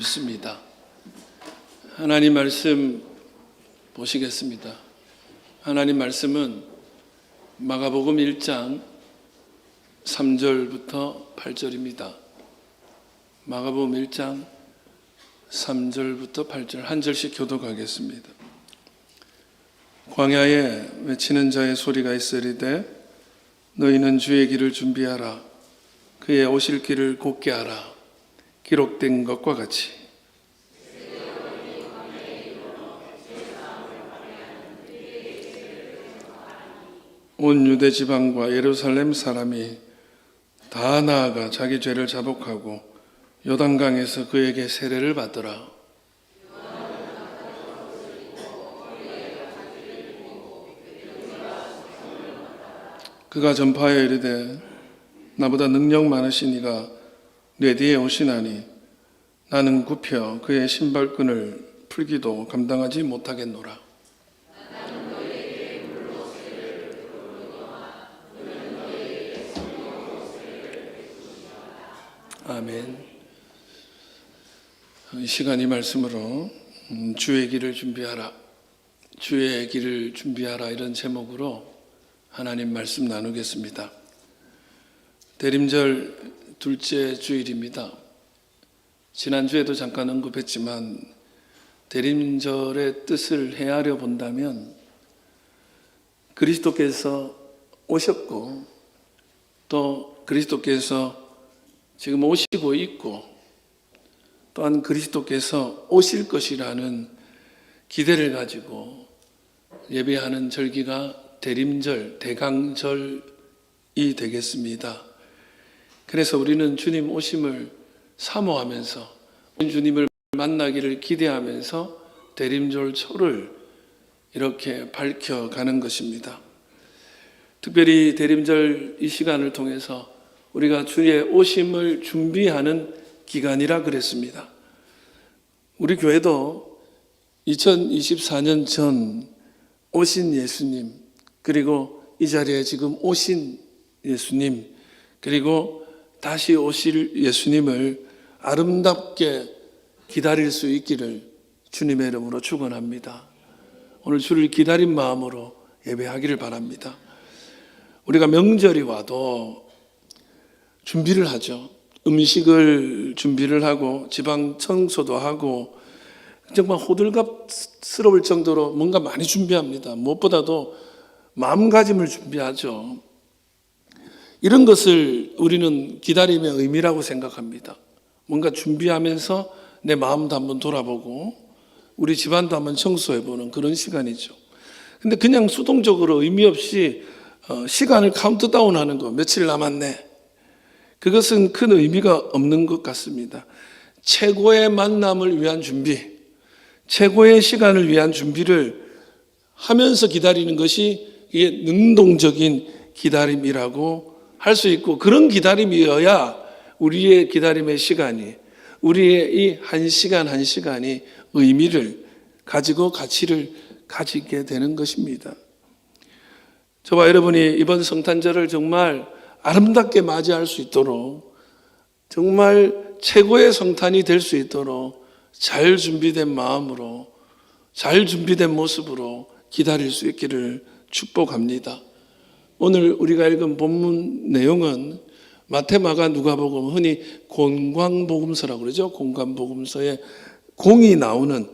있습니다. 하나님 말씀 보시겠습니다. 하나님 말씀은 마가복음 1장 3절부터 8절입니다. 마가복음 1장 3절부터 8절 한 절씩 교독하겠습니다. 광야에 외치는 자의 소리가 있으리되 너희는 주의 길을 준비하라. 그의 오실 길을 곧게 하라. 기록된 것과 같이 온 유대 지방과 예루살렘 사람이 다 나아가 자기 죄를 자복하고 요단강에서 그에게 세례를 받더라. 그가 전파하여 이르되 나보다 능력 많으신 이가 내 뒤에 오시나니 나는 굽혀 그의 신발끈을 풀기도 감당하지 못하겠노라. 아멘. 이 시간 이 말씀으로 주의 길을 준비하라, 주의 길을 준비하라 이런 제목으로 하나님 말씀 나누겠습니다. 대림절 둘째 주일입니다. 지난주에도 잠깐 언급했지만 대림절의 뜻을 헤아려 본다면 그리스도께서 오셨고 또 그리스도께서 지금 오시고 있고 또한 그리스도께서 오실 것이라는 기대를 가지고 예배하는 절기가 대림절, 대강절이 되겠습니다. 그래서 우리는 주님 오심을 사모하면서 주님을 만나기를 기대하면서 대림절 초를 이렇게 밝혀가는 것입니다. 특별히 대림절 이 시간을 통해서 우리가 주의 오심을 준비하는 기간이라 그랬습니다. 우리 교회도 2024년 전 오신 예수님, 그리고 이 자리에 지금 오신 예수님, 그리고 다시 오실 예수님을 아름답게 기다릴 수 있기를 주님의 이름으로 축원합니다. 오늘 주를 기다린 마음으로 예배하기를 바랍니다. 우리가 명절이 와도 준비를 하죠. 음식을 준비를 하고 지방 청소도 하고 정말 호들갑스러울 정도로 뭔가 많이 준비합니다. 무엇보다도 마음가짐을 준비하죠. 이런 것을 우리는 기다림의 의미라고 생각합니다. 뭔가 준비하면서 내 마음도 한번 돌아보고 우리 집안도 한번 청소해보는 그런 시간이죠. 근데 그냥 수동적으로 의미 없이 시간을 카운트다운하는 거, 며칠 남았네, 그것은 큰 의미가 없는 것 같습니다. 최고의 만남을 위한 준비, 최고의 시간을 위한 준비를 하면서 기다리는 것이 이게 능동적인 기다림이라고 할 수 있고, 그런 기다림이어야 우리의 기다림의 시간이, 우리의 이 한 시간 한 시간이 의미를 가지고 가치를 가지게 되는 것입니다. 저와 여러분이 이번 성탄절을 정말 아름답게 맞이할 수 있도록, 정말 최고의 성탄이 될 수 있도록 잘 준비된 마음으로, 잘 준비된 모습으로 기다릴 수 있기를 축복합니다. 오늘 우리가 읽은 본문 내용은 마태, 마가, 누가복음, 흔히 공관복음서라고 그러죠. 공관복음서에 공이 나오는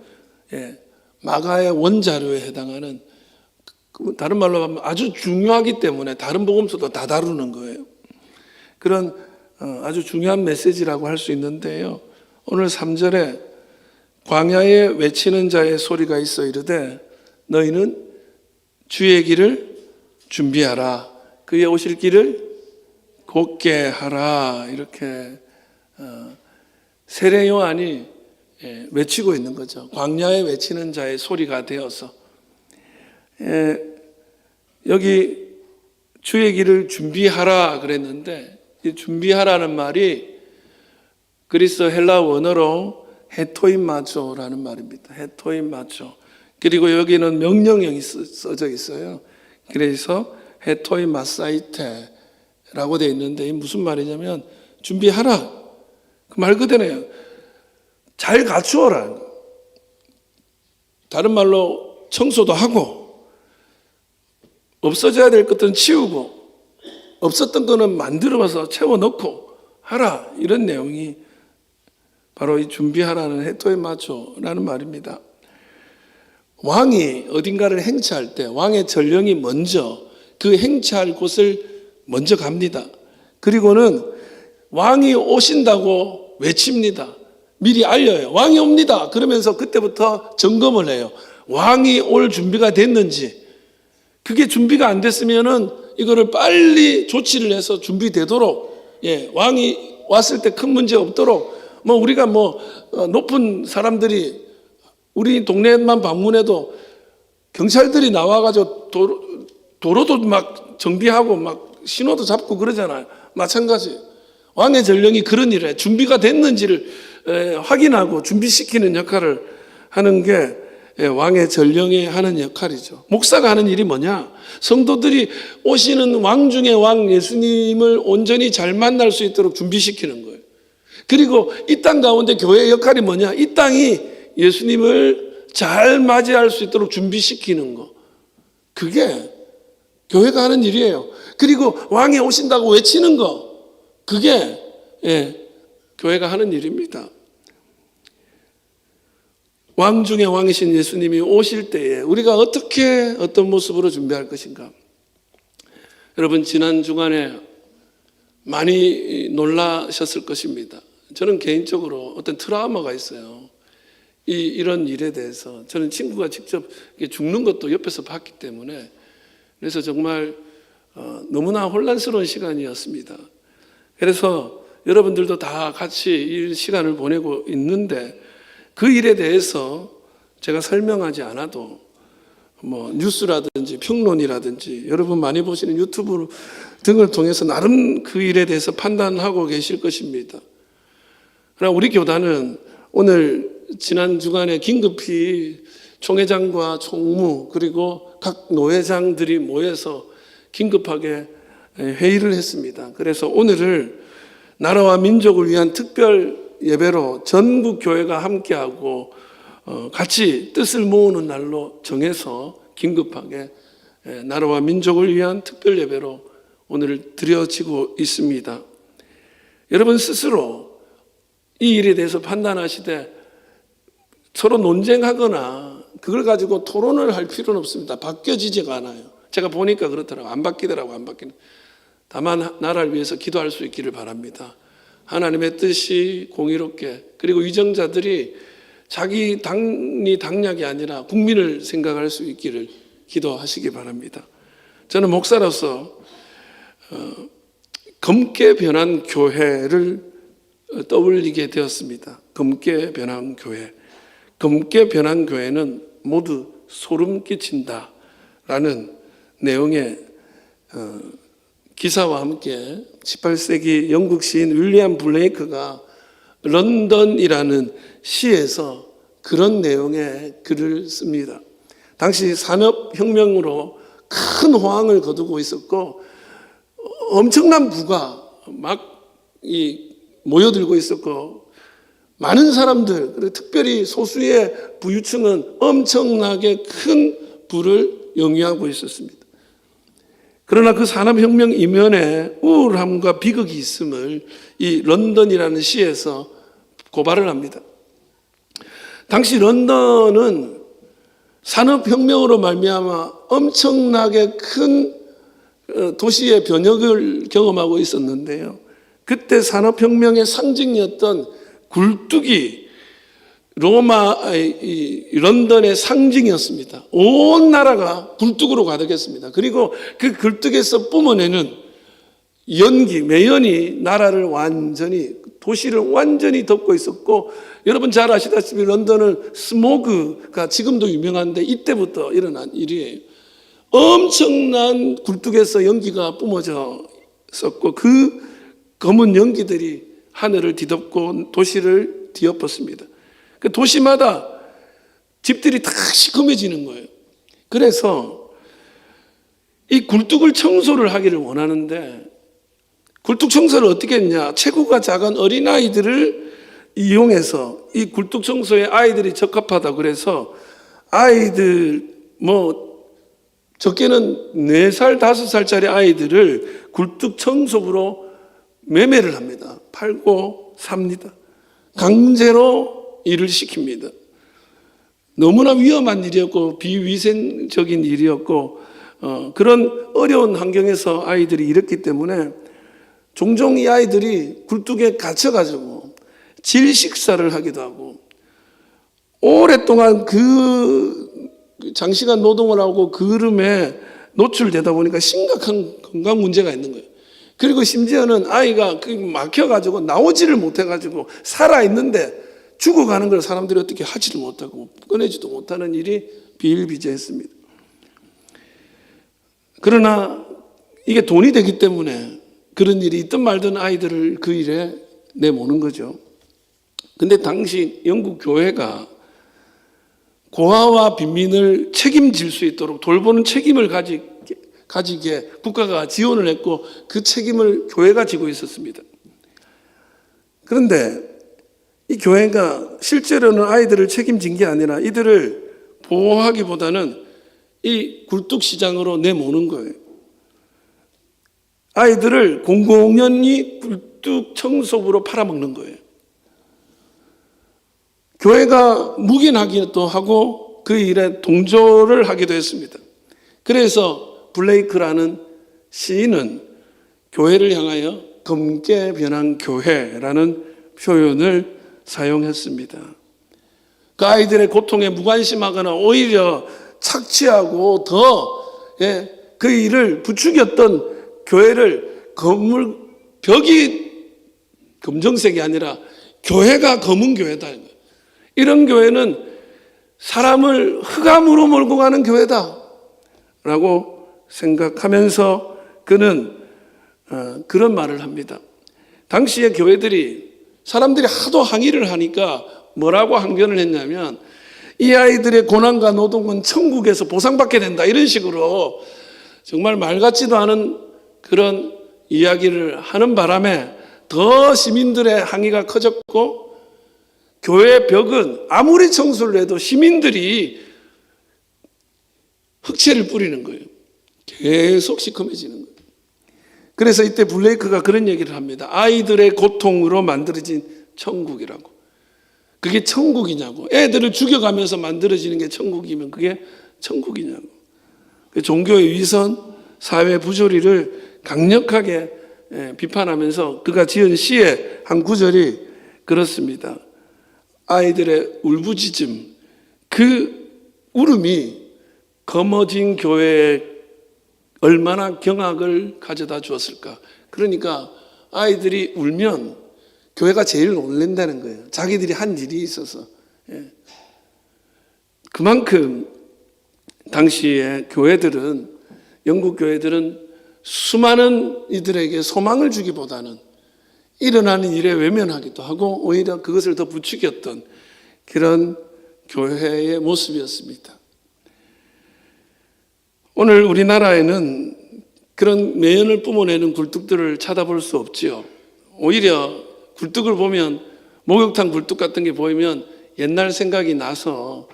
마가의 원자료에 해당하는, 다른 말로 하면 아주 중요하기 때문에 다른 복음서도 다 다루는 거예요. 그런 아주 중요한 메시지라고 할 수 있는데요. 오늘 3절에 광야에 외치는 자의 소리가 있어 이르되 너희는 주의 길을 준비하라. 그의 오실 길을 곧게 하라. 이렇게 세례 요한이 외치고 있는 거죠. 광야에 외치는 자의 소리가 되어서 여기 주의 길을 준비하라 그랬는데, 이 준비하라는 말이 그리스 헬라 원어로 헤토임마조라는 말입니다. 헤토임마조. 그리고 여기는 명령형이 써져 있어요. 그래서 헤토임마사이테라고 되어 있는데 무슨 말이냐면 준비하라. 그 말 그대로예요. 잘 갖추어라. 다른 말로 청소도 하고, 없어져야 될 것들은 치우고, 없었던 거는 만들어서 채워넣고 하라. 이런 내용이 바로 이 준비하라는 해토의 마초라는 말입니다. 왕이 어딘가를 행차할 때 왕의 전령이 먼저 그 행차할 곳을 먼저 갑니다. 그리고는 왕이 오신다고 외칩니다. 미리 알려요. 왕이 옵니다. 그러면서 그때부터 점검을 해요. 왕이 올 준비가 됐는지. 그게 준비가 안 됐으면은 이거를 빨리 조치를 해서 준비되도록, 왕이 왔을 때 큰 문제 없도록, 우리가 높은 사람들이 우리 동네만 방문해도 경찰들이 나와가지고 도로도 막 정비하고 막 신호도 잡고 그러잖아요. 마찬가지. 왕의 전령이 그런 일을 해. 준비가 됐는지를 확인하고 준비시키는 역할을 하는 게 왕의 전령이 하는 역할이죠. 목사가 하는 일이 뭐냐? 성도들이 오시는 왕 중의 왕 예수님을 온전히 잘 만날 수 있도록 준비시키는 거예요. 그리고 이 땅 가운데 교회의 역할이 뭐냐? 이 땅이 예수님을 잘 맞이할 수 있도록 준비시키는 거. 그게 교회가 하는 일이에요. 그리고 왕이 오신다고 외치는 거. 그게 교회가 하는 일입니다. 왕 중에 왕이신 예수님이 오실 때에 우리가 어떤 모습으로 준비할 것인가? 여러분, 지난 주간에 많이 놀라셨을 것입니다. 저는 개인적으로 어떤 트라우마가 있어요. 이런 일에 대해서. 저는 친구가 직접 죽는 것도 옆에서 봤기 때문에. 그래서 정말 너무나 혼란스러운 시간이었습니다. 그래서 여러분들도 다 같이 이 시간을 보내고 있는데 그 일에 대해서 제가 설명하지 않아도 뉴스라든지 평론이라든지 여러분 많이 보시는 유튜브 등을 통해서 나름 그 일에 대해서 판단하고 계실 것입니다. 그러나 우리 교단은 오늘 지난 주간에 긴급히 총회장과 총무 그리고 각 노회장들이 모여서 긴급하게 회의를 했습니다. 그래서 오늘을 나라와 민족을 위한 특별 예배로 전국 교회가 함께하고 같이 뜻을 모으는 날로 정해서 긴급하게 나라와 민족을 위한 특별 예배로 오늘 드려지고 있습니다. 여러분 스스로 이 일에 대해서 판단하시되 서로 논쟁하거나 그걸 가지고 토론을 할 필요는 없습니다. 바뀌어지지가 않아요. 제가 보니까 그렇더라고요. 안 바뀌더라고요. 안 바뀌는. 다만 나라를 위해서 기도할 수 있기를 바랍니다. 하나님의 뜻이 공의롭게, 그리고 위정자들이 자기 당이 당략이 아니라 국민을 생각할 수 있기를 기도하시기 바랍니다. 저는 목사로서 검게 변한 교회를 떠올리게 되었습니다. 검게 변한 교회. 검게 변한 교회는 모두 소름 끼친다라는 내용의 기사와 함께 18세기 영국 시인 윌리엄 블레이크가 런던이라는 시에서 그런 내용의 글을 씁니다. 당시 산업혁명으로 큰 호황을 거두고 있었고 엄청난 부가 막 모여들고 있었고 많은 사람들, 그리고 특별히 소수의 부유층은 엄청나게 큰 부를 영위하고 있었습니다. 그러나 그 산업혁명 이면에 우울함과 비극이 있음을 이 런던이라는 시에서 고발을 합니다. 당시 런던은 산업혁명으로 말미암아 엄청나게 큰 도시의 변혁을 경험하고 있었는데요. 그때 산업혁명의 상징이었던 굴뚝이 런던의 상징이었습니다. 온 나라가 굴뚝으로 가득했습니다. 그리고 그 굴뚝에서 뿜어내는 연기, 매연이 나라를 도시를 완전히 덮고 있었고, 여러분 잘 아시다시피 런던은 스모그가 지금도 유명한데 이때부터 일어난 일이에요. 엄청난 굴뚝에서 연기가 뿜어져 있었고 그 검은 연기들이 하늘을 뒤덮고 도시를 뒤엎었습니다. 그 도시마다 집들이 다 시커매지는 거예요. 그래서 이 굴뚝을 청소를 하기를 원하는데 굴뚝 청소를 어떻게 했냐? 체구가 작은 어린아이들을 이용해서 이 굴뚝 청소에 아이들이 적합하다 그래서 아이들 적게는 4살, 5살짜리 아이들을 굴뚝 청소부로 매매를 합니다. 팔고 삽니다. 강제로 일을 시킵니다. 너무나 위험한 일이었고 비위생적인 일이었고 그런 어려운 환경에서 아이들이 일했기 때문에 종종 이 아이들이 굴뚝에 갇혀가지고 질식사를 하기도 하고 오랫동안 그 장시간 노동을 하고 그름에 노출되다 보니까 심각한 건강 문제가 있는 거예요. 그리고 심지어는 아이가 막혀가지고 나오지를 못해가지고 살아있는데 죽어가는 걸 사람들이 어떻게 하지를 못하고 꺼내지도 못하는 일이 비일비재했습니다. 그러나 이게 돈이 되기 때문에 그런 일이 있든 말든 아이들을 그 일에 내모는 거죠. 근데 당시 영국 교회가 고아와 빈민을 책임질 수 있도록 돌보는 책임을 가지게 국가가 지원을 했고 그 책임을 교회가 지고 있었습니다. 그런데 이 교회가 실제로는 아이들을 책임진 게 아니라 이들을 보호하기보다는 이 굴뚝시장으로 내모는 거예요. 아이들을 공공연히 굴뚝 청소부로 팔아먹는 거예요. 교회가 묵인하기도 하고 그 일에 동조를 하기도 했습니다. 그래서 블레이크라는 시인은 교회를 향하여 검게 변한 교회라는 표현을 사용했습니다. 그 아이들의 고통에 무관심하거나 오히려 착취하고 더 그 일을 부추겼던 교회를 벽이 검정색이 아니라 교회가 검은 교회다. 이런 교회는 사람을 흑암으로 몰고 가는 교회다 라고 생각하면서 그는 그런 말을 합니다. 당시의 교회들이 사람들이 하도 항의를 하니까 뭐라고 항변을 했냐면 이 아이들의 고난과 노동은 천국에서 보상받게 된다 이런 식으로 정말 말 같지도 않은 그런 이야기를 하는 바람에 더 시민들의 항의가 커졌고 교회 벽은 아무리 청소를 해도 시민들이 흑채를 뿌리는 거예요. 계속 시커매지는 거예요. 그래서 이때 블레이크가 그런 얘기를 합니다. 아이들의 고통으로 만들어진 천국이라고. 그게 천국이냐고. 애들을 죽여가면서 만들어지는 게 천국이면 그게 천국이냐고. 종교의 위선, 사회 부조리를 강력하게 비판하면서 그가 지은 시의 한 구절이 그렇습니다. 아이들의 울부짖음, 그 울음이 검어진 교회에 얼마나 경악을 가져다 주었을까. 그러니까 아이들이 울면 교회가 제일 놀란다는 거예요. 자기들이 한 일이 있어서. 그만큼 당시에 교회들은, 영국 교회들은 수많은 이들에게 소망을 주기보다는 일어나는 일에 외면하기도 하고 오히려 그것을 더 부추겼던 그런 교회의 모습이었습니다. 오늘 우리나라에는 그런 매연을 뿜어내는 굴뚝들을 찾아볼 수 없지요. 오히려 굴뚝을 보면 목욕탕 굴뚝 같은 게 보이면 옛날 생각이 나서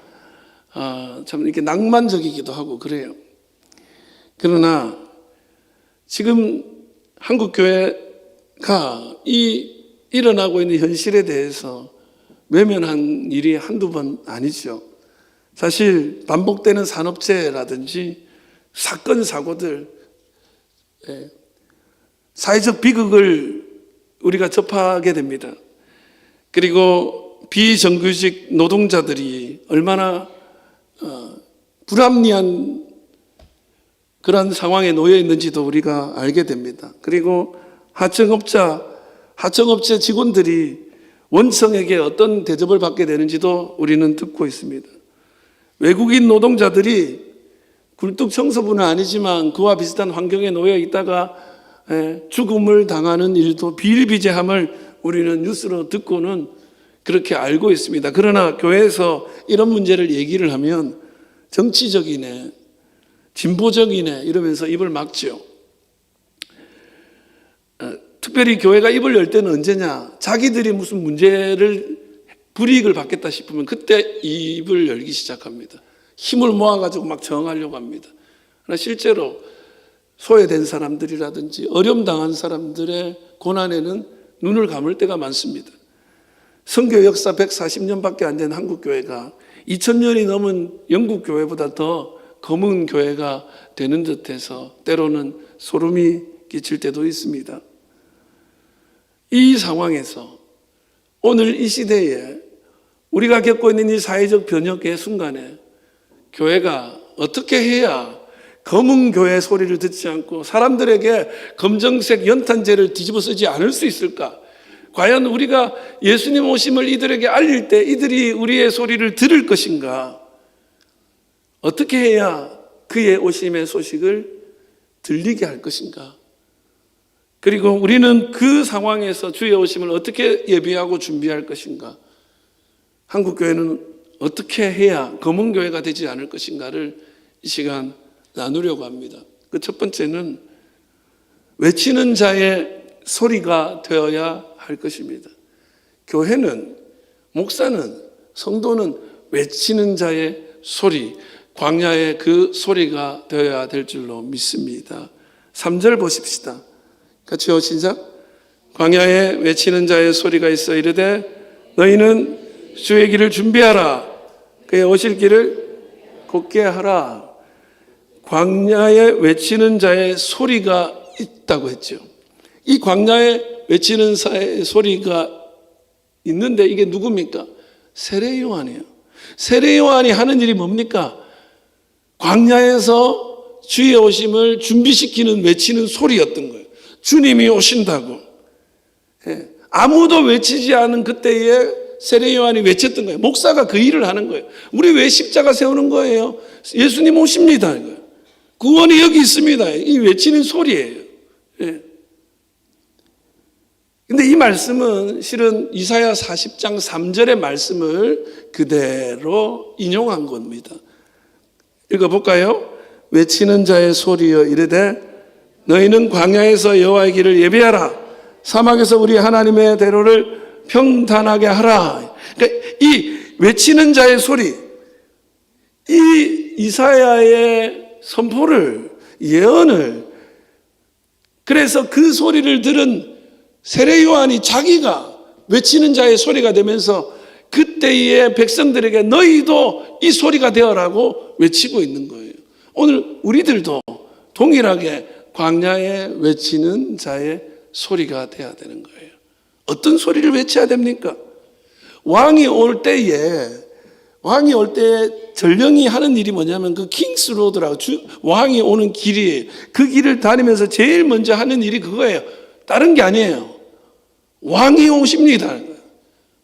참 이렇게 낭만적이기도 하고 그래요. 그러나 지금 한국 교회가 이 일어나고 있는 현실에 대해서 외면한 일이 한두 번 아니죠. 사실 반복되는 산업재해라든지 사건, 사고들, 사회적 비극을 우리가 접하게 됩니다. 그리고 비정규직 노동자들이 얼마나 불합리한 그런 상황에 놓여 있는지도 우리가 알게 됩니다. 그리고 하청업체 직원들이 원청에게 어떤 대접을 받게 되는지도 우리는 듣고 있습니다. 외국인 노동자들이 굴뚝 청소부는 아니지만 그와 비슷한 환경에 놓여 있다가 죽음을 당하는 일도 비일비재함을 우리는 뉴스로 듣고는 그렇게 알고 있습니다. 그러나 교회에서 이런 문제를 얘기를 하면 정치적이네, 진보적이네 이러면서 입을 막죠. 특별히 교회가 입을 열 때는 언제냐? 자기들이 무슨 문제를 불이익을 받겠다 싶으면 그때 입을 열기 시작합니다. 힘을 모아가지고 막 저항하려고 합니다. 그러나 실제로 소외된 사람들이라든지 어려움 당한 사람들의 고난에는 눈을 감을 때가 많습니다. 선교 역사 140년밖에 안 된 한국 교회가 2000년이 넘은 영국 교회보다 더 검은 교회가 되는 듯해서 때로는 소름이 끼칠 때도 있습니다. 이 상황에서 오늘 이 시대에 우리가 겪고 있는 이 사회적 변혁의 순간에 교회가 어떻게 해야 검은 교회 소리를 듣지 않고 사람들에게 검정색 연탄재를 뒤집어 쓰지 않을 수 있을까? 과연 우리가 예수님 오심을 이들에게 알릴 때 이들이 우리의 소리를 들을 것인가? 어떻게 해야 그의 오심의 소식을 들리게 할 것인가? 그리고 우리는 그 상황에서 주의 오심을 어떻게 예비하고 준비할 것인가? 한국교회는 어떻게 해야 검은 교회가 되지 않을 것인가를 이 시간 나누려고 합니다. 그 첫 번째는 외치는 자의 소리가 되어야 할 것입니다. 교회는, 목사는, 성도는 외치는 자의 소리, 광야의 그 소리가 되어야 될 줄로 믿습니다. 3절 보십시다. 같이요, 시작. 광야에 외치는 자의 소리가 있어 이르되 너희는 주의 길을 준비하라. 그의 오실 길을 곧게 하라. 광야에 외치는 자의 소리가 있다고 했죠. 이 광야에 외치는 자의 소리가 있는데 이게 누굽니까? 세례 요한이에요. 세례 요한이 하는 일이 뭡니까? 광야에서 주의 오심을 준비시키는 외치는 소리였던 거예요. 주님이 오신다고. 아무도 외치지 않은 그때에 세례 요한이 외쳤던 거예요. 목사가 그 일을 하는 거예요. 우리 왜 십자가 세우는 거예요? 예수님 오십니다. 구원이 여기 있습니다. 이 외치는 소리예요. 근데 이 말씀은 실은 이사야 40장 3절의 말씀을 그대로 인용한 겁니다. 읽어볼까요? 외치는 자의 소리여 이르되 너희는 광야에서 여호와의 길을 예비하라. 사막에서 우리 하나님의 대로를 평탄하게 하라. 그러니까 이 외치는 자의 소리, 이 이사야의 선포를, 예언을, 그래서 그 소리를 들은 세례 요한이 자기가 외치는 자의 소리가 되면서 그때의 백성들에게 너희도 이 소리가 되어라고 외치고 있는 거예요. 오늘 우리들도 동일하게 광야에 외치는 자의 소리가 되어야 되는 거예요. 어떤 소리를 외쳐야 됩니까? 왕이 올 때에 전령이 하는 일이 뭐냐면 그 킹스 로드라고 왕이 오는 길이에요. 그 길을 다니면서 제일 먼저 하는 일이 그거예요. 다른 게 아니에요. 왕이 오십니다.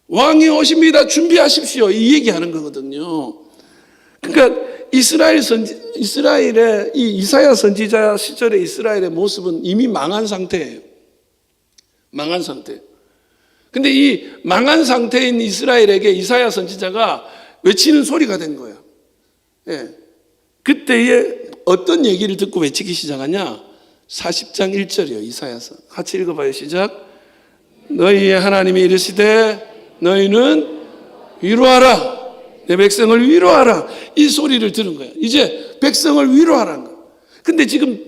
왕이 오십니다. 준비하십시오. 이 얘기하는 거거든요. 그러니까 이스라엘의 이 이사야 선지자 시절의 이스라엘의 모습은 이미 망한 상태예요. 망한 상태. 근데 이 망한 상태인 이스라엘에게 이사야 선지자가 외치는 소리가 된 거예요. 그때에 어떤 얘기를 듣고 외치기 시작하냐? 40장 1절이에요. 이사야서. 같이 읽어봐요. 시작. 너희의 하나님이 이르시되 너희는 위로하라. 내 백성을 위로하라. 이 소리를 들은 거예요. 이제 백성을 위로하라는 거예요. 근데 지금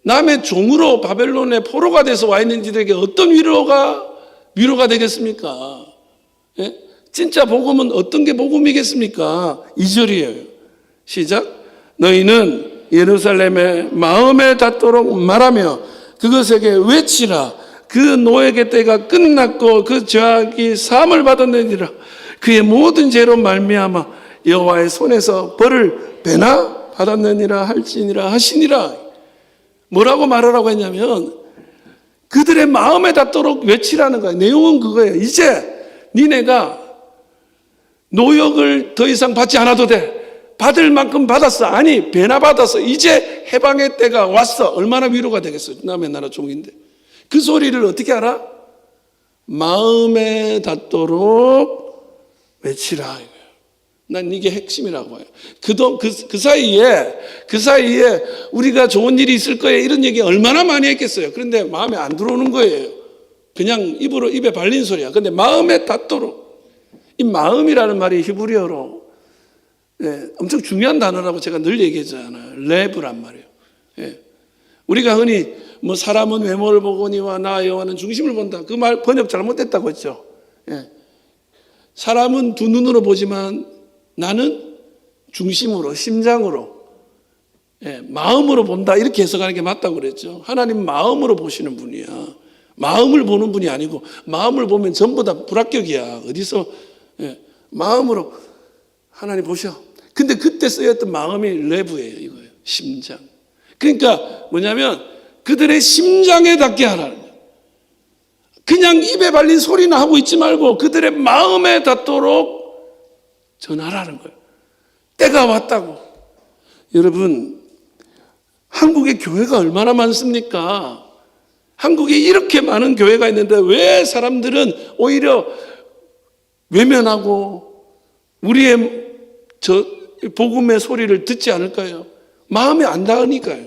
남의 종으로 바벨론의 포로가 돼서 와 있는 이들에게 어떤 위로가 되겠습니까? 진짜 복음은 어떤 게 복음이겠습니까? 2절이에요. 시작. 너희는 예루살렘의 마음에 닿도록 말하며 그것에게 외치라. 그 노예의 때가 끝났고 그 죄악이 사함을 받았느니라. 그의 모든 죄로 말미암아 여호와의 손에서 벌을 배나 받았느니라 할지니라 하시니라. 뭐라고 말하라고 했냐면 그들의 마음에 닿도록 외치라는 거예요. 내용은 그거예요. 이제 니네가 노역을 더 이상 받지 않아도 돼. 받을 만큼 받았어. 아니, 배나 받았어. 이제 해방의 때가 왔어. 얼마나 위로가 되겠어. 남의 나라 종인데. 그 소리를 어떻게 알아? 마음에 닿도록 외치라. 이거예요. 난 이게 핵심이라고 봐요. 그 사이에 우리가 좋은 일이 있을 거예요. 이런 얘기 얼마나 많이 했겠어요. 그런데 마음에 안 들어오는 거예요. 그냥 입에 발린 소리야. 근데 마음에 닿도록. 이 마음이라는 말이 히브리어로 엄청 중요한 단어라고 제가 늘 얘기했잖아요. 레브란 말이에요. 우리가 흔히 뭐 사람은 외모를 보거니와 나 여호와는 중심을 본다. 그 말 번역 잘못됐다고 했죠. 사람은 두 눈으로 보지만 나는 중심으로, 심장으로, 마음으로 본다. 이렇게 해석하는 게 맞다고 그랬죠. 하나님 마음으로 보시는 분이야. 마음을 보는 분이 아니고, 마음을 보면 전부 다 불합격이야. 어디서 마음으로 하나님 보셔. 근데 그때 쓰였던 마음이 레브예요. 이거예요. 심장. 그러니까 뭐냐면 그들의 심장에 닿게 하라는 거예요. 그냥 입에 발린 소리나 하고 있지 말고 그들의 마음에 닿도록 전하라는 거예요. 때가 왔다고. 여러분, 한국의 교회가 얼마나 많습니까? 한국에 이렇게 많은 교회가 있는데 왜 사람들은 오히려 외면하고 우리의 복음의 소리를 듣지 않을까요? 마음에 안 닿으니까요.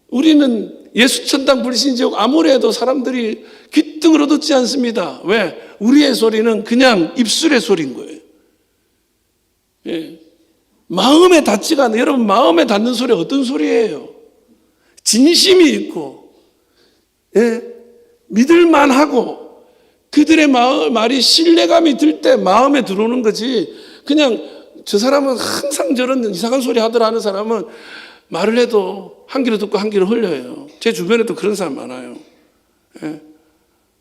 우리는 예수 천당 불신지옥 아무리 해도 사람들이 귀등으로 듣지 않습니다. 왜? 우리의 소리는 그냥 입술의 소리인 거예요. 마음에 닿지가 않아요. 여러분, 마음에 닿는 소리 어떤 소리예요? 진심이 있고, 믿을만하고, 그들의 말이 신뢰감이 들 때 마음에 들어오는 거지. 그냥 저 사람은 항상 저런 이상한 소리 하더라 하는 사람은 말을 해도 한 귀로 듣고 한 귀로 흘려요. 제 주변에도 그런 사람 많아요.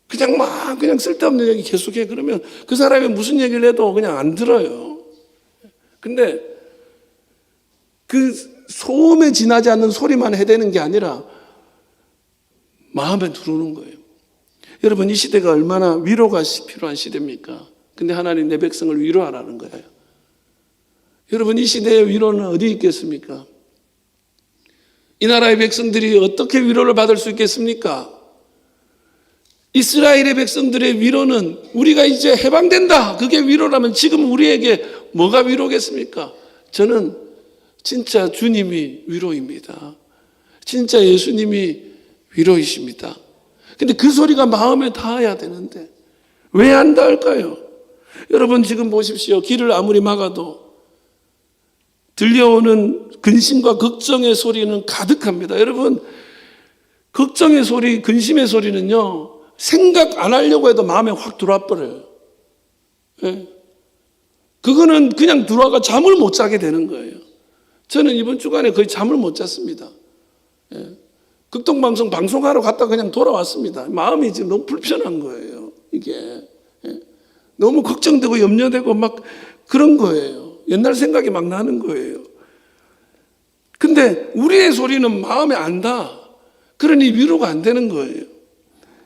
그냥 쓸데없는 얘기 계속해. 그러면 그 사람이 무슨 얘기를 해도 그냥 안 들어요. 근데 그 소음에 지나지 않는 소리만 해대는 게 아니라 마음에 들어오는 거예요. 여러분, 이 시대가 얼마나 위로가 필요한 시대입니까? 근데 하나님 내 백성을 위로하라는 거예요. 여러분, 이 시대의 위로는 어디 있겠습니까? 이 나라의 백성들이 어떻게 위로를 받을 수 있겠습니까? 이스라엘의 백성들의 위로는 우리가 이제 해방된다. 그게 위로라면 지금 우리에게 뭐가 위로겠습니까? 저는 진짜 주님이 위로입니다. 진짜 예수님이 위로이십니다. 근데 그 소리가 마음에 닿아야 되는데 왜 안 닿을까요? 여러분, 지금 보십시오. 길을 아무리 막아도 들려오는 근심과 걱정의 소리는 가득합니다. 여러분, 걱정의 소리, 근심의 소리는요, 생각 안 하려고 해도 마음에 확 들어와 버려요. 그거는 그냥 들어와가 잠을 못 자게 되는 거예요. 저는 이번 주간에 거의 잠을 못 잤습니다. 극동방송 방송하러 갔다 그냥 돌아왔습니다. 마음이 지금 너무 불편한 거예요. 이게 너무 걱정되고 염려되고 막 그런 거예요. 옛날 생각이 막 나는 거예요. 근데 우리의 소리는 마음에 안 닿아. 그러니 위로가 안 되는 거예요.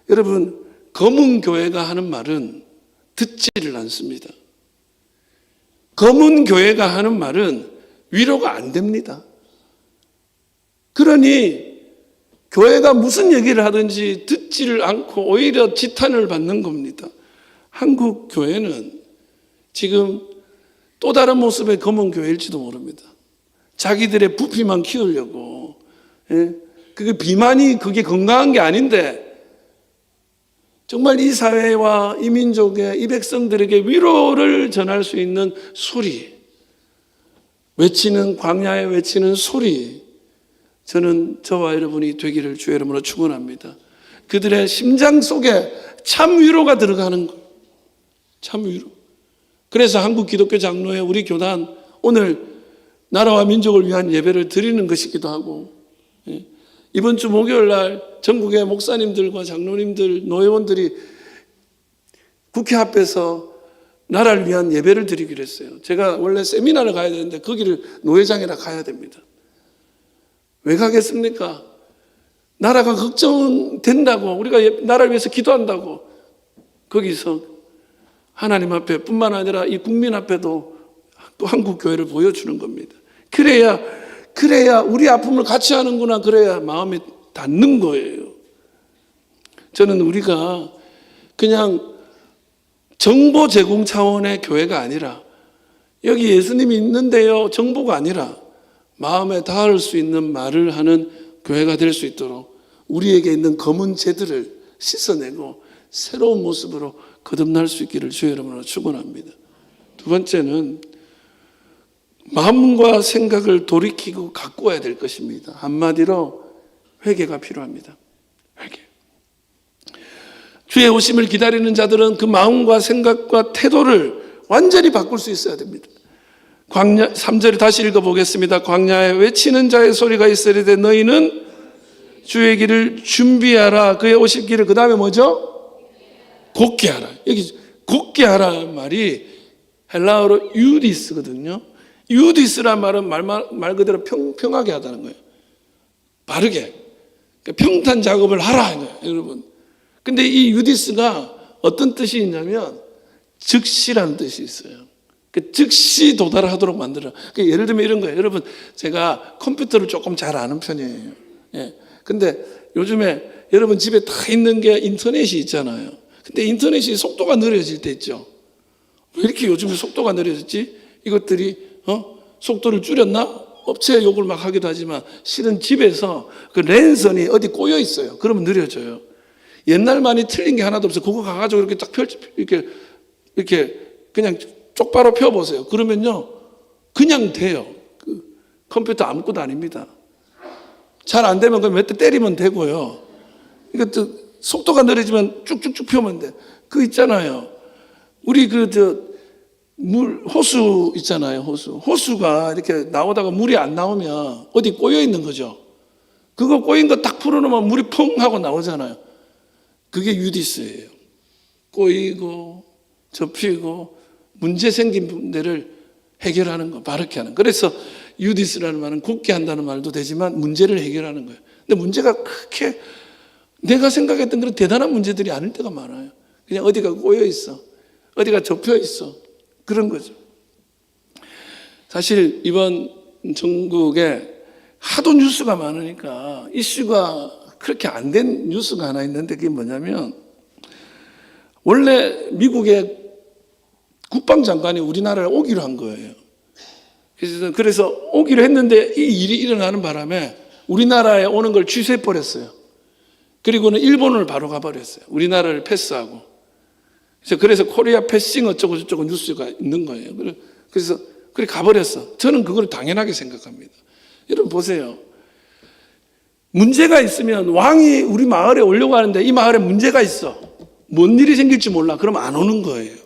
여러분, 검은 교회가 하는 말은 듣지를 않습니다. 검은 교회가 하는 말은 위로가 안 됩니다. 그러니 교회가 무슨 얘기를 하든지 듣지를 않고 오히려 지탄을 받는 겁니다. 한국 교회는 지금 또 다른 모습의 검은 교회일지도 모릅니다. 자기들의 부피만 키우려고. 그게 비만이 그게 건강한 게 아닌데 정말 이 사회와 이 민족의 이 백성들에게 위로를 전할 수 있는 소리, 외치는 광야에 외치는 소리, 저는 저와 여러분이 되기를 주의 이름으로 축원합니다. 그들의 심장 속에 참 위로가 들어가는 것, 참 위로. 그래서 한국 기독교 장로회 우리 교단 오늘 나라와 민족을 위한 예배를 드리는 것이기도 하고, 이번 주 목요일 날 전국의 목사님들과 장로님들, 노회원들이 국회 앞에서 나라를 위한 예배를 드리기로 했어요. 제가 원래 세미나를 가야 되는데 거기를 노회장이라 가야 됩니다. 왜 가겠습니까? 나라가 걱정된다고, 우리가 나라를 위해서 기도한다고 거기서 하나님 앞에 뿐만 아니라 이 국민 앞에도 또 한국 교회를 보여주는 겁니다. 그래야 우리 아픔을 같이 하는구나. 그래야 마음에 닿는 거예요. 저는 우리가 그냥 정보 제공 차원의 교회가 아니라 여기 예수님이 있는데요 정보가 아니라 마음에 닿을 수 있는 말을 하는 교회가 될 수 있도록 우리에게 있는 검은 재들을 씻어내고 새로운 모습으로 거듭날 수 있기를 주의 이름으로 축원합니다. 두 번째는 마음과 생각을 돌이키고 가꾸어야 될 것입니다. 한마디로 회개가 필요합니다. 회개. 주의 오심을 기다리는 자들은 그 마음과 생각과 태도를 완전히 바꿀 수 있어야 됩니다. 광야 3절을 다시 읽어보겠습니다. 광야에 외치는 자의 소리가 있으리되 너희는 주의 길을 준비하라. 그의 오실 길을 그 다음에 뭐죠? 곧게 하라. 여기 곧게 하라는 말이 헬라어로 유디스거든요. 유디스란 말은 말 그대로 평평하게 하다는 거예요. 바르게. 그러니까 평탄 작업을 하라. 여러분. 근데 이 유디스가 어떤 뜻이 있냐면 즉시라는 뜻이 있어요. 즉시 도달하도록 만들어. 예를 들면 이런 거예요. 여러분, 제가 컴퓨터를 조금 잘 아는 편이에요. 예. 근데 요즘에 여러분 집에 다 있는 게 인터넷이 있잖아요. 근데 인터넷이 속도가 느려질 때 있죠. 왜 이렇게 요즘에 속도가 느려졌지? 이것들이 속도를 줄였나? 업체 욕을 막 하기도 하지만 실은 집에서 그 랜선이 어디 꼬여 있어요. 그러면 느려져요. 옛날 많이 틀린 게 하나도 없어요. 그거 가가지고 이렇게 딱 이렇게 그냥 쪽바로 펴보세요. 그러면요, 그냥 돼요. 그 컴퓨터 아무것도 아닙니다. 잘 안 되면 몇 대 때리면 되고요. 이것도 속도가 느려지면 쭉쭉쭉 펴면 돼. 그 있잖아요. 우리 호수 있잖아요. 호수가 이렇게 나오다가 물이 안 나오면 어디 꼬여 있는 거죠. 그거 꼬인 거 딱 풀어놓으면 물이 펑 하고 나오잖아요. 그게 유디스예요. 꼬이고 접히고 문제 생긴 데를 해결하는 거, 바르게 하는 거. 그래서 유디스라는 말은 굳게 한다는 말도 되지만 문제를 해결하는 거예요. 근데 문제가 그렇게 내가 생각했던 그런 대단한 문제들이 아닐 때가 많아요. 그냥 어디가 꼬여 있어, 어디가 접혀 있어, 그런 거죠. 사실 이번 전국에 하도 뉴스가 많으니까 이슈가 그렇게 안 된 뉴스가 하나 있는데 그게 뭐냐면 원래 미국의 국방장관이 우리나라에 오기로 한 거예요. 그래서 오기로 했는데 이 일이 일어나는 바람에 우리나라에 오는 걸 취소해버렸어요. 그리고는 일본을 바로 가버렸어요. 우리나라를 패스하고. 그래서 코리아 패싱 어쩌고 저쩌고 뉴스가 있는 거예요. 그래서 그래 가버렸어. 저는 그걸 당연하게 생각합니다. 여러분 보세요. 문제가 있으면 왕이 우리 마을에 오려고 하는데 이 마을에 문제가 있어. 뭔 일이 생길지 몰라. 그럼 안 오는 거예요.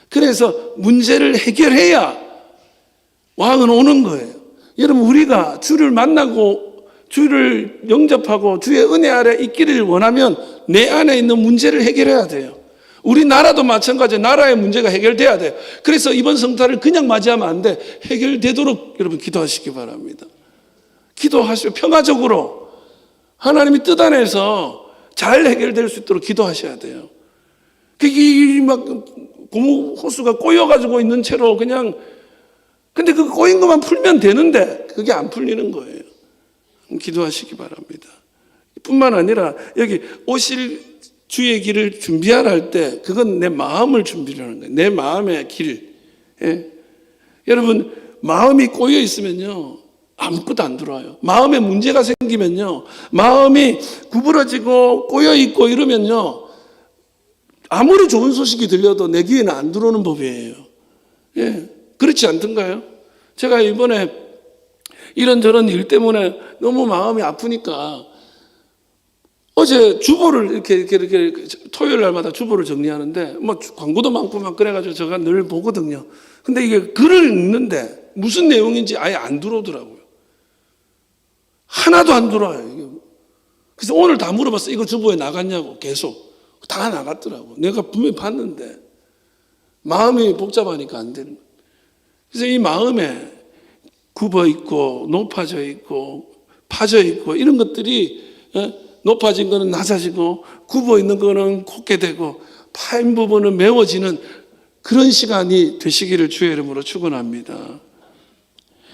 그래서 문제를 해결해야 왕은 오는 거예요. 여러분 우리가 주를 만나고 주를 영접하고 주의 은혜 아래 있기를 원하면 내 안에 있는 문제를 해결해야 돼요. 우리나라도 마찬가지예요. 나라의 문제가 해결돼야 돼요. 그래서 이번 성탄을 그냥 맞이하면 안 돼. 해결되도록 여러분 기도하시기 바랍니다. 기도하시고 평화적으로 하나님이 뜻 안에서 잘 해결될 수 있도록 기도하셔야 돼요. 그게 막 고무 호수가 꼬여가지고 있는 채로 그냥 근데 그 꼬인 것만 풀면 되는데 그게 안 풀리는 거예요. 기도하시기 바랍니다. 뿐만 아니라 여기 오실 주의 길을 준비하라 할 때 그건 내 마음을 준비하는 거예요. 내 마음의 길. 예? 여러분 마음이 꼬여 있으면요 아무것도 안 들어와요. 마음에 문제가 생기면요 마음이 구부러지고 꼬여 있고 이러면요 아무리 좋은 소식이 들려도 내 귀에는 안 들어오는 법이에요. 예, 그렇지 않던가요? 제가 이번에 이런저런 일 때문에 너무 마음이 아프니까 어제 주보를 이렇게 토요일 날마다 주보를 정리하는데 뭐 광고도 많고 막 그래가지고 제가 늘 보거든요. 근데 이게 글을 읽는데 무슨 내용인지 아예 안 들어오더라고요. 하나도 안 들어와요. 그래서 오늘 다 물어봤어요. 이거 주보에 나갔냐고 계속. 다 나갔더라고. 내가 분명히 봤는데 마음이 복잡하니까 안 되는 거예요. 그래서 이 마음에 굽어 있고 높아져 있고 파져 있고 이런 것들이 높아진 거는 낮아지고 굽어 있는 거는 곱게 되고 파인 부분은 메워지는 그런 시간이 되시기를 주의 이름으로 축원합니다.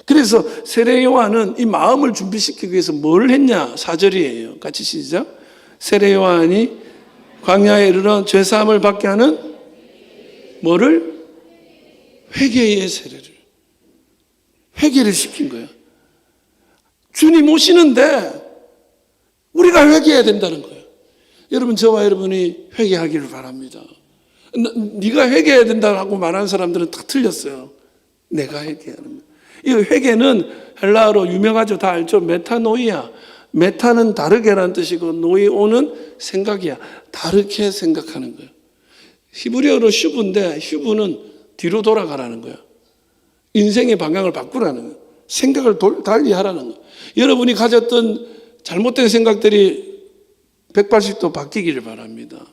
그래서 세례 요한은 이 마음을 준비시키기 위해서 뭘 했냐? 4절이에요. 같이 시작. 세례 요한이 광야에 이르러 죄사함을 받게 하는 뭐를? 회개의 세례를. 회개를 시킨 거예요. 주님 오시는데 우리가 회개해야 된다는 거예요. 여러분 저와 여러분이 회개하기를 바랍니다. 네가 회개해야 된다고 말하는 사람들은 다 틀렸어요. 내가 회개하는 거예요. 이 회개는 헬라어로 유명하죠. 다 알죠. 메타노이아. 메타는 다르게라는 뜻이고 노이오는 생각이야. 다르게 생각하는 거예요. 히브리어로 슈브인데 슈브는 뒤로 돌아가라는 거예요. 인생의 방향을 바꾸라는 거예요. 생각을 달리 하라는 거예요. 여러분이 가졌던 잘못된 생각들이 180도 바뀌기를 바랍니다.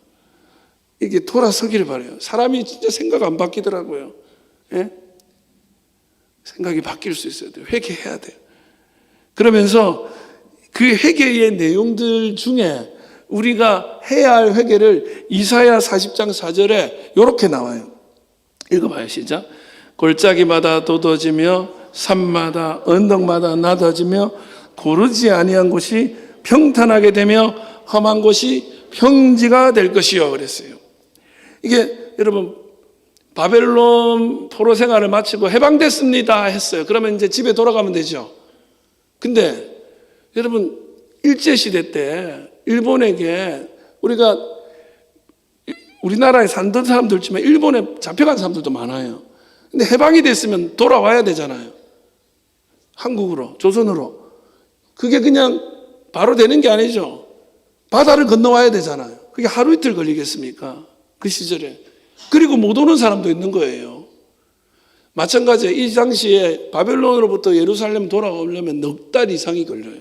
이게 돌아서기를 바라요. 사람이 진짜 생각 안 바뀌더라고요. 예? 생각이 바뀔 수 있어야 돼요. 회개해야 돼요. 그러면서 그 회개의 내용들 중에 우리가 해야 할 회개를 이사야 40장 4절에 이렇게 나와요. 읽어봐요. 시작. 골짜기마다 돋아지며 산마다 언덕마다 낮아지며 고르지 아니한 곳이 평탄하게 되며 험한 곳이 평지가 될 것이요 그랬어요. 이게 여러분 바벨론 포로 생활을 마치고 해방됐습니다 했어요. 그러면 이제 집에 돌아가면 되죠. 근데 여러분 일제시대 때 일본에게 우리나라에 산던 사람도 있지만 일본에 잡혀간 사람들도 많아요. 근데 해방이 됐으면 돌아와야 되잖아요. 한국으로, 조선으로. 그게 그냥 바로 되는 게 아니죠. 바다를 건너와야 되잖아요. 그게 하루 이틀 걸리겠습니까? 그 시절에. 그리고 못 오는 사람도 있는 거예요. 마찬가지에 이 당시에 바벨론으로부터 예루살렘 돌아오려면 넉 달 이상이 걸려요.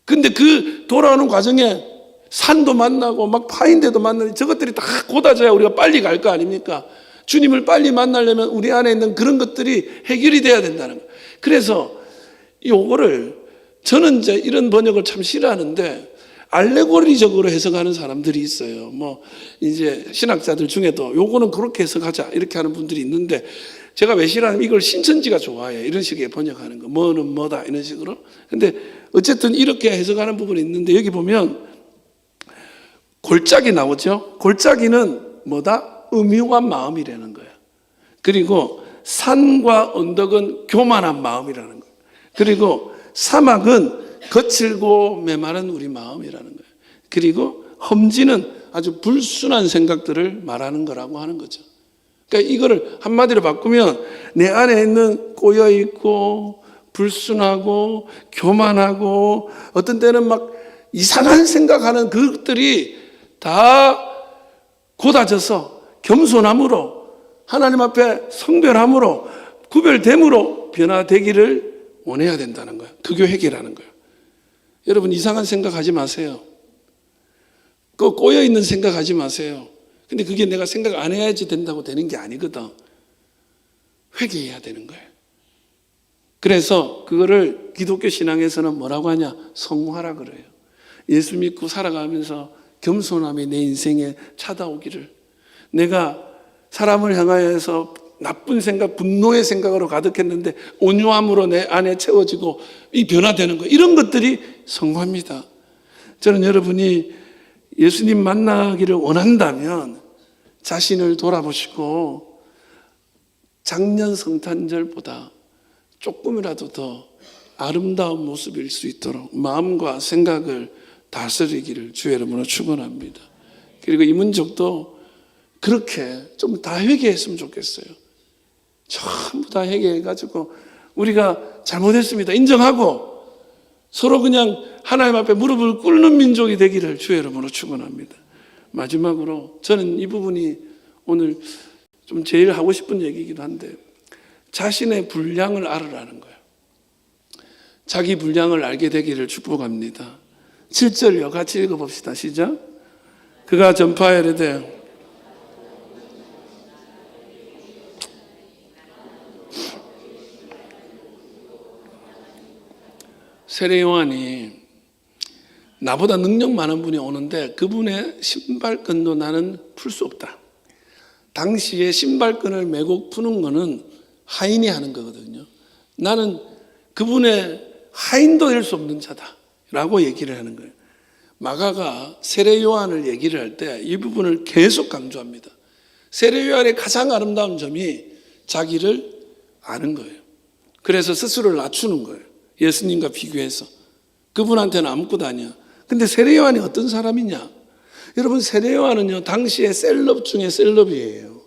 근데 그 돌아오는 과정에 산도 만나고 막 파인데도 만나고 저것들이 다 고다져야 우리가 빨리 갈 거 아닙니까? 주님을 빨리 만나려면 우리 안에 있는 그런 것들이 해결이 돼야 된다는 거예요. 그래서 요거를 저는 이제 이런 번역을 참 싫어하는데 알레고리적으로 해석하는 사람들이 있어요. 뭐 이제 신학자들 중에도 요거는 그렇게 해석하자 이렇게 하는 분들이 있는데 제가 왜 싫어하냐면 이걸 신천지가 좋아해요. 이런 식의 번역하는 거. 뭐는 뭐다 이런 식으로. 근데 어쨌든 이렇게 해석하는 부분이 있는데 여기 보면 골짜기 나오죠. 골짜기는 뭐다? 음흉한 마음이라는 거예요. 그리고 산과 언덕은 교만한 마음이라는 거예요. 그리고 사막은 거칠고 메마른 우리 마음이라는 거예요. 그리고 험지는 아주 불순한 생각들을 말하는 거라고 하는 거죠. 그러니까 이거를 한마디로 바꾸면 내 안에 있는 꼬여있고 불순하고 교만하고 어떤 때는 막 이상한 생각하는 그것들이 다 고다져서 겸손함으로 하나님 앞에 성별함으로 구별됨으로 변화되기를 원해야 된다는 거예요. 그게 회개라는 거예요. 여러분 이상한 생각하지 마세요. 그 꼬여있는 생각하지 마세요. 근데 그게 내가 생각 안 해야지 된다고 되는 게 아니거든. 회개해야 되는 거예요. 그래서 그거를 기독교 신앙에서는 뭐라고 하냐? 성화라 그래요. 예수 믿고 살아가면서 겸손함이 내 인생에 찾아오기를. 내가 사람을 향하여서 나쁜 생각, 분노의 생각으로 가득했는데 온유함으로 내 안에 채워지고 이 변화되는 거 이런 것들이 성화입니다. 저는 여러분이 예수님 만나기를 원한다면 자신을 돌아보시고 작년 성탄절보다 조금이라도 더 아름다운 모습일 수 있도록 마음과 생각을 다스리기를 주의 이름으로 축원합니다. 그리고 이 민족도 그렇게 좀 다 회개했으면 좋겠어요. 전부 다 회개해가지고 우리가 잘못했습니다 인정하고 서로 그냥 하나님 앞에 무릎을 꿇는 민족이 되기를 주의 이름으로 축원합니다. 마지막으로 저는 이 부분이 오늘 좀 제일 하고 싶은 얘기이기도 한데 자신의 분량을 알으라는 거예요. 자기 분량을 알게 되기를 축복합니다. 7절요. 같이 읽어봅시다. 시작. 그가 전파하여 이르되 세례 요한이 나보다 능력 많은 분이 오는데 그분의 신발끈도 나는 풀 수 없다. 당시에 신발끈을 메고 푸는 거는 하인이 하는 거거든요. 나는 그분의 하인도 될 수 없는 자다라고 얘기를 하는 거예요. 마가가 세례 요한을 얘기를 할 때 이 부분을 계속 강조합니다. 세례 요한의 가장 아름다운 점이 자기를 아는 거예요. 그래서 스스로를 낮추는 거예요. 예수님과 비교해서. 그분한테는 아무것도 아니야. 근데 세례 요한이 어떤 사람이냐? 여러분, 세례요한은요 당시에 셀럽 중에 셀럽이에요.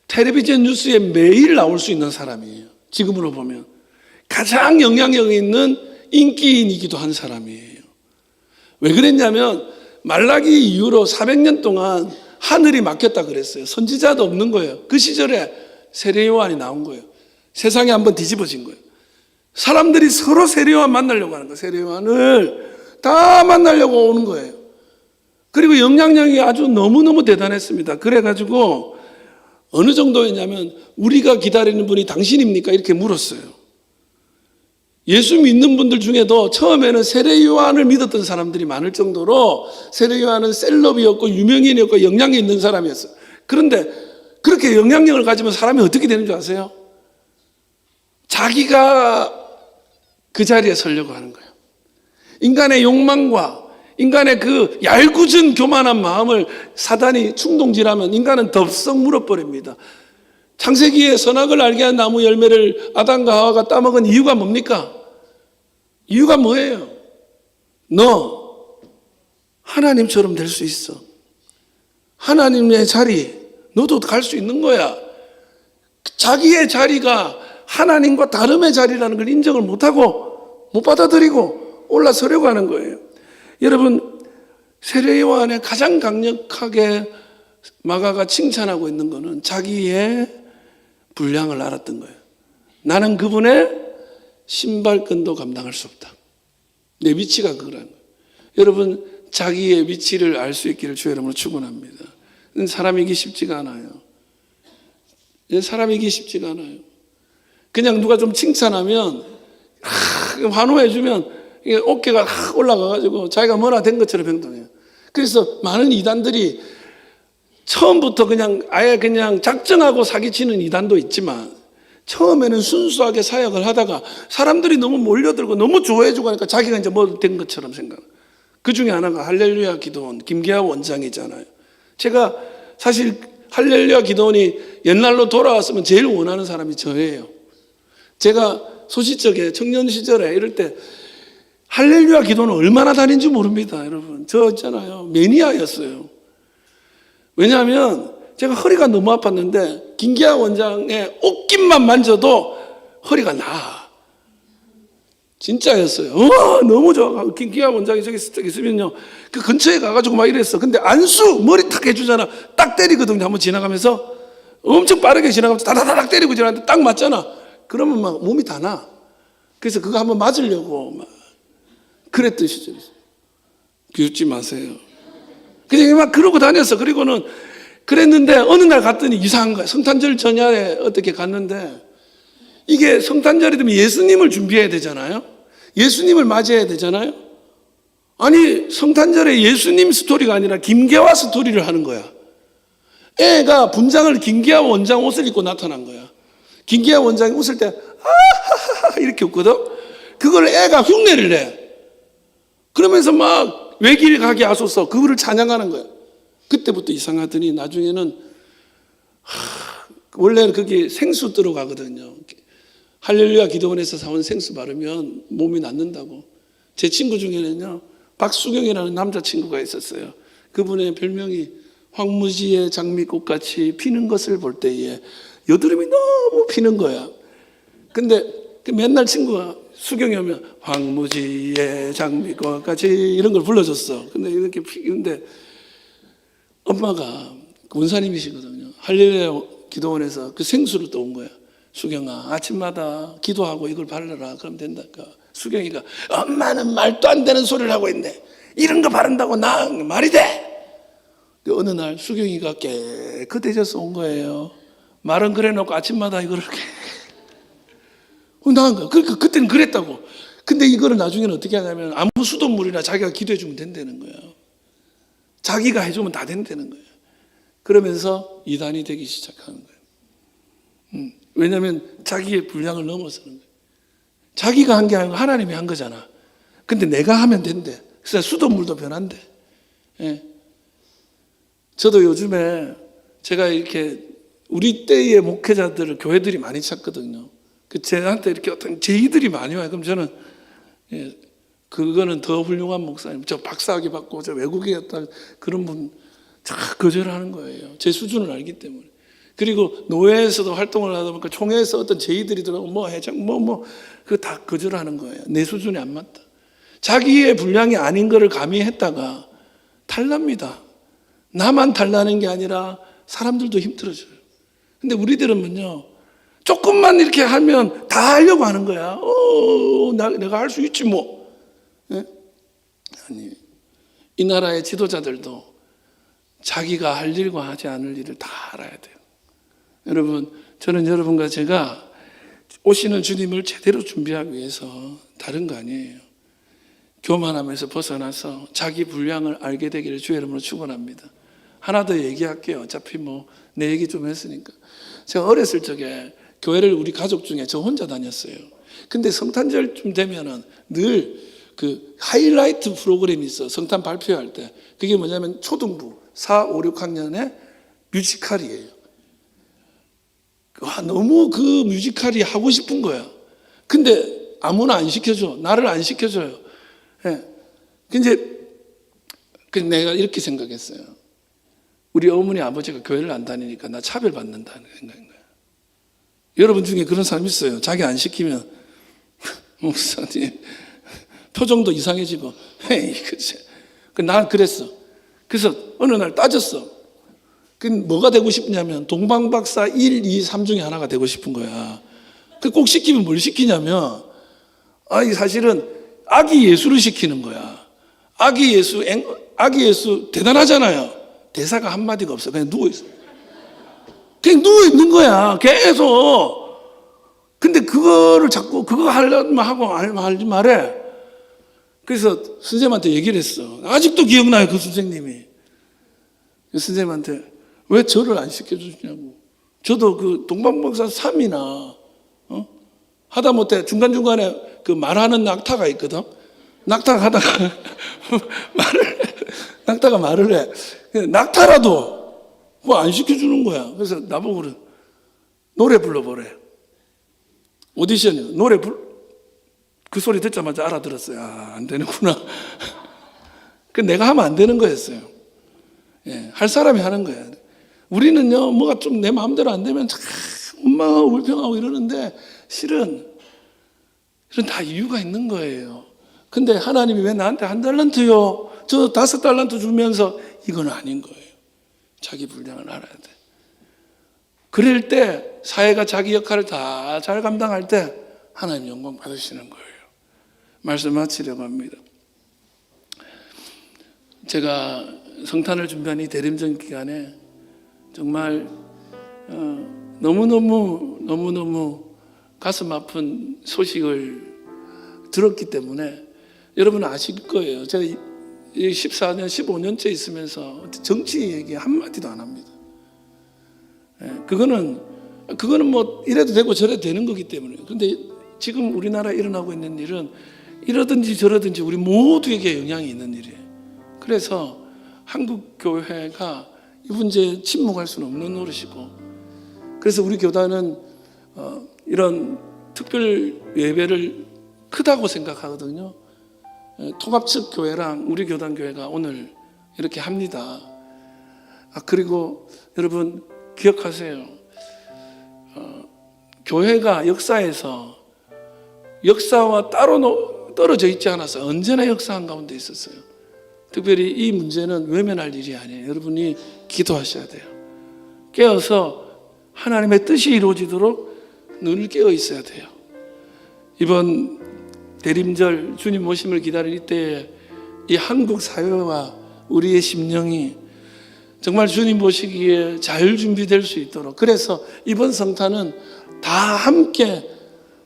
텔레비전 뉴스에 매일 나올 수 있는 사람이에요. 지금으로 보면 가장 영향력 있는 인기인이기도 한 사람이에요. 왜 그랬냐면 말라기 이후로 400년 동안 하늘이 막혔다 그랬어요. 선지자도 없는 거예요. 그 시절에 세례요한이 나온 거예요. 세상이 한번 뒤집어진 거예요. 사람들이 서로 세례요한 만나려고 하는 거예요. 세례요한을 다 만나려고 오는 거예요. 그리고 영향력이 아주 너무너무 대단했습니다. 그래가지고 어느 정도였냐면 우리가 기다리는 분이 당신입니까? 이렇게 물었어요. 예수 믿는 분들 중에도 처음에는 세례요한을 믿었던 사람들이 많을 정도로 세례요한은 셀럽이었고 유명인이었고 영향이 있는 사람이었어요. 그런데 그렇게 영향력을 가지면 사람이 어떻게 되는 줄 아세요? 자기가 그 자리에 서려고 하는 거예요. 인간의 욕망과 인간의 그 얄궂은 교만한 마음을 사단이 충동질하면 인간은 덥석 물어버립니다. 창세기에 선악을 알게 한 나무 열매를 아담과 하와가 따먹은 이유가 뭡니까? 이유가 뭐예요? 너 하나님처럼 될 수 있어. 하나님의 자리 너도 갈 수 있는 거야. 자기의 자리가 하나님과 다름의 자리라는 걸 인정을 못하고 못 받아들이고 올라서려고 하는 거예요. 여러분, 세례요한의 가장 강력하게 마가가 칭찬하고 있는 것은 자기의 분량을 알았던 거예요. 나는 그분의 신발끈도 감당할 수 없다. 내 위치가 그거라는 거예요. 여러분, 자기의 위치를 알 수 있기를 주의 이름으로 축원합니다. 사람이기 쉽지가 않아요. 사람이기 쉽지가 않아요. 그냥 누가 좀 칭찬하면 환호해주면 어깨가 올라가가지고 자기가 뭐나 된 것처럼 행동해요. 그래서 많은 이단들이 처음부터 그냥 아예 그냥 작정하고 사기치는 이단도 있지만 처음에는 순수하게 사역을 하다가 사람들이 너무 몰려들고 너무 좋아해주고 하니까 자기가 이제 뭐 된 것처럼 생각해요. 그 중에 하나가 할렐루야 기도원 김계하 원장이잖아요. 제가 사실 할렐루야 기도원이 옛날로 돌아왔으면 제일 원하는 사람이 저예요. 제가 소시적에 청년 시절에 이럴 때 할렐루야 기도는 얼마나 다닌지 모릅니다. 여러분, 저 있잖아요, 매니아였어요. 왜냐하면 제가 허리가 너무 아팠는데 김기하 원장의 옷깃만 만져도 허리가 나. 진짜였어요. 너무 좋아. 김기하 원장이 저기 있으면요 그 근처에 가가지고 막 이랬어. 근데 안수 머리 탁 해주잖아. 딱 때리거든요. 한번 지나가면서 엄청 빠르게 지나가면서 다다다닥 때리고 지나가는데 딱 맞잖아. 그러면 막 몸이 다 나. 그래서 그거 한번 맞으려고 막 그랬던 시절이 있어요. 기웃지 마세요. 그냥 막 그러고 다녔어. 그리고는 그랬는데 어느 날 갔더니 이상한 거야. 성탄절 전야에 어떻게 갔는데 이게 성탄절이 되면 예수님을 준비해야 되잖아요. 예수님을 맞이해야 되잖아요. 아니 성탄절에 예수님 스토리가 아니라 김계화 스토리를 하는 거야. 애가 분장을 김계화 원장 옷을 입고 나타난 거야. 김계화 원장이 웃을 때 아하하하 이렇게 웃거든. 그걸 애가 흉내를 내. 그러면서 막 외길 가게 하소서 그거를 찬양하는 거야. 그때부터 이상하더니 나중에는 원래는 그게 생수 들어가거든요. 할렐루야 기도원에서 사온 생수 바르면 몸이 낫는다고. 제 친구 중에는요 박수경이라는 남자친구가 있었어요. 그분의 별명이 황무지의 장미꽃같이 피는 것을 볼 때에 여드름이 너무 피는 거야. 근데 맨날 친구가 수경이 오면 황무지의 장미꽃같이 이런 걸 불러줬어. 근데 이렇게 피는데 엄마가 원사님이시거든요. 할렐루야 기도원에서 그 생수를 또 온 거야. 수경아 아침마다 기도하고 이걸 바르라. 그럼 된다니까. 수경이가 엄마는 말도 안 되는 소리를 하고 있네. 이런 거 바른다고 나 말이 돼. 어느 날 수경이가 깨끗해져서 온 거예요. 말은 그래놓고 아침마다 이걸 이렇게 나은 거야. 그러니까 그때는 그랬다고. 근데 이거를 나중에는 어떻게 하냐면 아무 수돗물이나 자기가 기도해주면 된다는 거야. 자기가 해주면 다 된다는 거예요. 그러면서 이단이 되기 시작하는 거예요. 왜냐하면 자기의 분량을 넘어서는 거예요. 자기가 한 게 아니고 하나님이 한 거잖아. 근데 내가 하면 된대. 그래서 수돗물도 변한대. 예. 저도 요즘에 제가 이렇게 우리 때의 목회자들을 교회들이 많이 찾거든요. 그 저한테 이렇게 어떤 제의들이 많이 와요. 그럼 저는 그거는 더 훌륭한 목사님, 저 박사학위 받고 저 외국에 갔다 그런 분 다 거절하는 거예요. 제 수준을 알기 때문에. 그리고 노회에서도 활동을 하다 보니까 총회에서 어떤 제의들이 들어오고 뭐 회장 그거 다 거절하는 거예요. 내 수준이 안 맞다. 자기의 분량이 아닌 거를 감히 했다가 탈납니다. 나만 탈나는 게 아니라 사람들도 힘들어져요. 근데 우리들은요, 조금만 이렇게 하면 다 하려고 하는 거야. 내가 할 수 있지 뭐. 네? 아니, 이 나라의 지도자들도 자기가 할 일과 하지 않을 일을 다 알아야 돼요. 여러분, 저는 여러분과 제가 오시는 주님을 제대로 준비하기 위해서 다른 거 아니에요. 교만함에서 벗어나서 자기 분량을 알게 되기를 주의 이름으로 축원합니다. 하나 더 얘기할게요. 어차피 뭐 내 얘기 좀 했으니까. 제가 어렸을 적에 교회를 우리 가족 중에 저 혼자 다녔어요. 근데 성탄절쯤 되면은 늘 그 하이라이트 프로그램이 있어. 성탄 발표할 때. 그게 뭐냐면 초등부 4, 5, 6학년의 뮤지컬이에요. 너무 그 뮤지컬이 하고 싶은 거야. 근데 아무나 안 시켜줘. 나를 안 시켜줘요. 예. 근데 내가 이렇게 생각했어요. 우리 어머니 아버지가 교회를 안 다니니까 나 차별받는다는 생각인 거야. 여러분 중에 그런 사람 있어요. 자기 안 시키면 목사님 표정도 이상해지고 에이 그치. 난 그랬어. 그래서 어느 날 따졌어. 뭐가 되고 싶냐면 동방박사 1, 2, 3 중에 하나가 되고 싶은 거야. 꼭 시키면 뭘 시키냐면 사실은 아기 예수를 시키는 거야. 아기 예수 대단하잖아요. 대사가 한마디가 없어. 그냥 누워있어. 그냥 누워있는 거야. 계속. 근데 그거를 자꾸 그거 하려면 하고 하지 말해. 그래서 선생님한테 얘기를 했어. 아직도 기억나요, 그 선생님이. 그 선생님한테 왜 저를 안 시켜주시냐고. 저도 그 동방박사 3이나 하다못해 중간중간에 그 말하는 낙타가 있거든. 낙타가 하다가 낙타가 말을 해. 낙타라도 뭐 안 시켜주는 거야. 그래서 나보고 그래. 노래 불러보래. 오디션이요. 그 소리 듣자마자 알아들었어요. 안 되는구나. 내가 하면 안 되는 거였어요. 예, 할 사람이 하는 거야. 우리는요, 뭐가 좀 내 마음대로 안 되면 참 엄마가 울평하고 이러는데 실은 다 이유가 있는 거예요. 근데 하나님이 왜 나한테 1달란트요? 저 5달란트 주면서 이건 아닌 거예요. 자기 분량을 알아야 돼. 그럴 때 사회가 자기 역할을 다 잘 감당할 때 하나님 영광 받으시는 거예요. 말씀 마치려고 합니다. 제가 성탄을 준비한 이 대림절 기간에 정말 너무너무 가슴 아픈 소식을 들었기 때문에 여러분은 아실 거예요. 제가 14년, 15년째 있으면서 정치 얘기 한마디도 안 합니다. 그거는 뭐 이래도 되고 저래도 되는 거기 때문에. 근데 지금 우리나라에 일어나고 있는 일은 이러든지 저러든지 우리 모두에게 영향이 있는 일이에요. 그래서 한국 교회가 이 문제에 침묵할 수는 없는 노릇이고, 그래서 우리 교단은 이런 특별 예배를 크다고 생각하거든요. 통합측 교회랑 우리 교단 교회가 오늘 이렇게 합니다. 그리고 여러분 기억하세요. 교회가 역사와 따로 떨어져 있지 않아서 언제나 역사 한가운데 있었어요. 특별히 이 문제는 외면할 일이 아니에요. 여러분이 기도하셔야 돼요. 깨어서 하나님의 뜻이 이루어지도록 늘 깨어 있어야 돼요. 이번 대림절 주님 오심을 기다릴 이때에 이 한국 사회와 우리의 심령이 정말 주님 보시기에 잘 준비될 수 있도록, 그래서 이번 성탄은 다 함께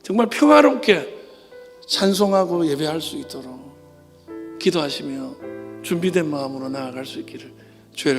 정말 평화롭게 찬송하고 예배할 수 있도록 기도하시며 준비된 마음으로 나아갈 수 있기를 주의